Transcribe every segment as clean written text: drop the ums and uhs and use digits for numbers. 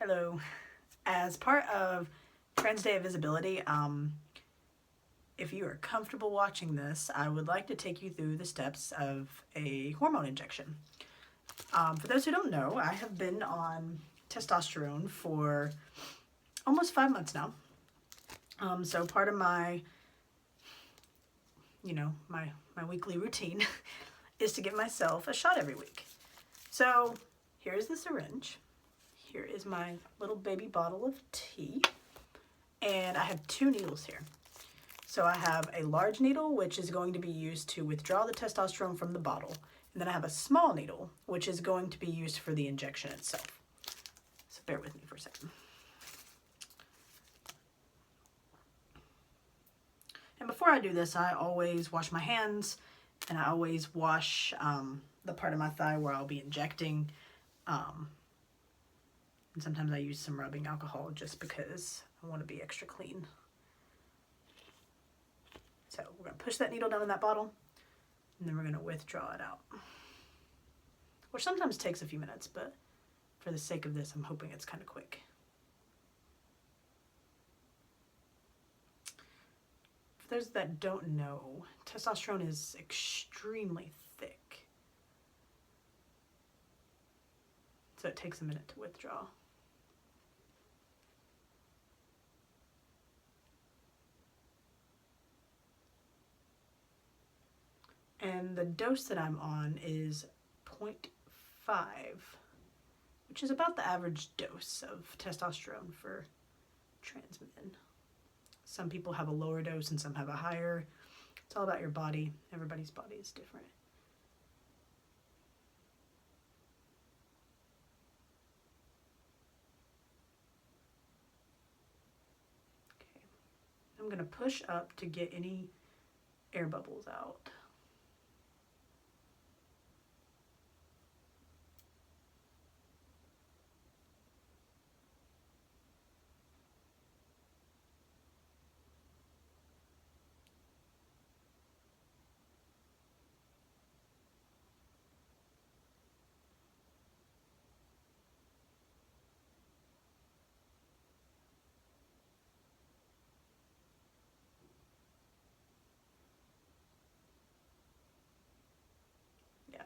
Hello. As part of Transgender Day of Visibility, if you are comfortable watching this, I would like to take you through the steps of a hormone injection. For those who don't know, I have been on testosterone for almost 5 months now. So part of my, my weekly routine is to give myself a shot every week. So here's the syringe. Here is my little baby bottle of tea, and I have 2 needles here. So I have a large needle, which is going to be used to withdraw the testosterone from the bottle, and then I have a small needle, which is going to be used for the injection itself. So bear with me for a second. And before I do this, I always wash my hands, and I always wash the part of my thigh where I'll be injecting. And sometimes I use some rubbing alcohol just because I want to be extra clean. So we're going to push that needle down in that bottle, and then we're going to withdraw it out. Which sometimes takes a few minutes, but for the sake of this, I'm hoping it's kind of quick. For those that don't know, testosterone is extremely thick. So it takes a minute to withdraw. And the dose that I'm on is 0.5, which is about the average dose of testosterone for trans men. Some people have a lower dose and some have a higher. It's all about your body. Everybody's body is different. Okay. I'm going to push up to get any air bubbles out.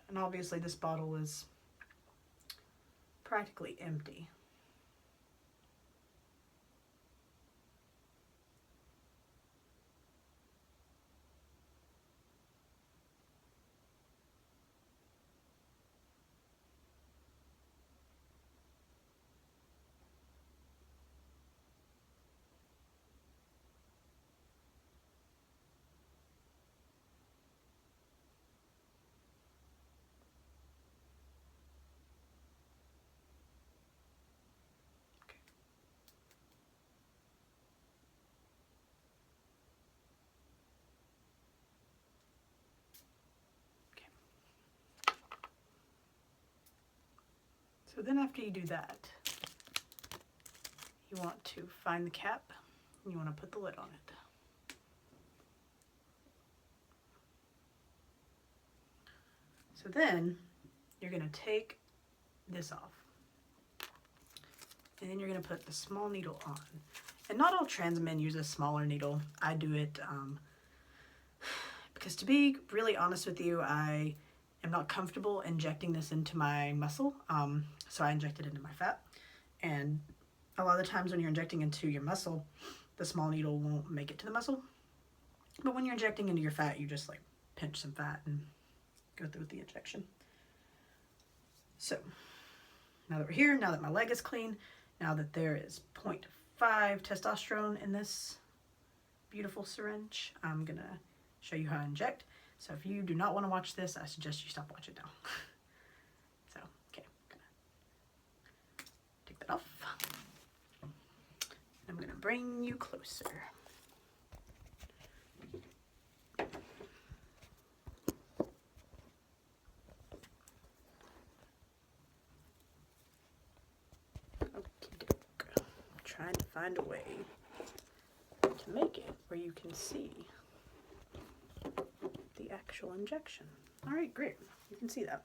And obviously this bottle is practically empty. So then after you do that, you want to find the cap and you want to put the lid on it. So then you're going to take this off. And then you're going to put the small needle on. And not all trans men use a smaller needle. I do it because, to be really honest with you, I am not comfortable injecting this into my muscle. So I inject it into my fat. And a lot of the times when you're injecting into your muscle, the small needle won't make it to the muscle. But when you're injecting into your fat, you just like pinch some fat and go through with the injection. So now that we're here, now that my leg is clean, now that there is 0.5 testosterone in this beautiful syringe, I'm gonna show you how to inject. So if you do not want to watch this, I suggest you stop watching now. So, okay, I'm gonna take that off. I'm gonna bring you closer. Trying to find a way to make it where you can see the actual injection. All right, great. You can see that.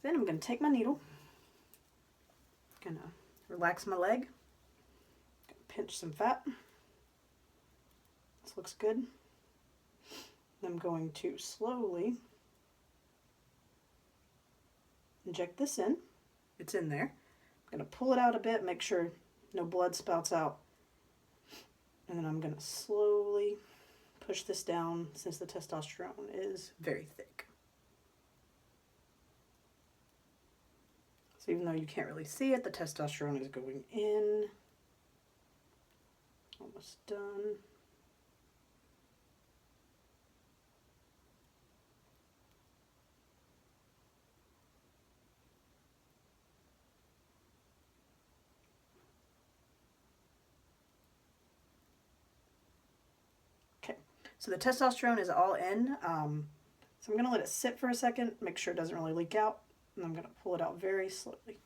Then I'm going to take my needle, Gonna relax my leg. Pinch some fat. This looks good. I'm going to slowly inject this in. It's in there. I'm going to pull it out a bit, make sure no blood spouts out. And then I'm going to slowly push this down since the testosterone is very thick. So even though you can't really see it, the testosterone is going in. Almost done. Okay, so the testosterone is all in. So I'm going to let it sit for a second, make sure it doesn't really leak out, and I'm going to pull it out very slowly.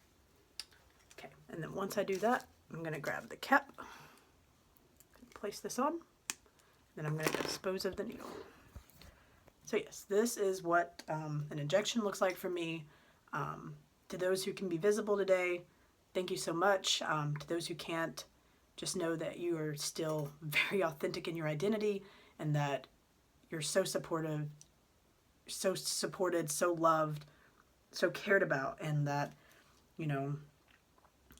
Okay, and then once I do that, I'm going to grab the cap, place this on, then I'm going to dispose of the needle. So yes, this is what an injection looks like for me. To those who can be visible today, thank you so much. To those who can't, just know that you are still very authentic in your identity and that you're so supportive, so supported, so loved, so cared about, and that, you know,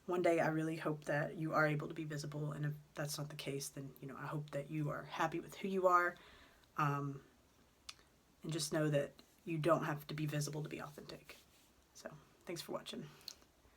one day I really hope that you are able to be visible, and if that's not the case, then, you know, I hope that you are happy with who you are, and just know that you don't have to be visible to be authentic. So, thanks for watching.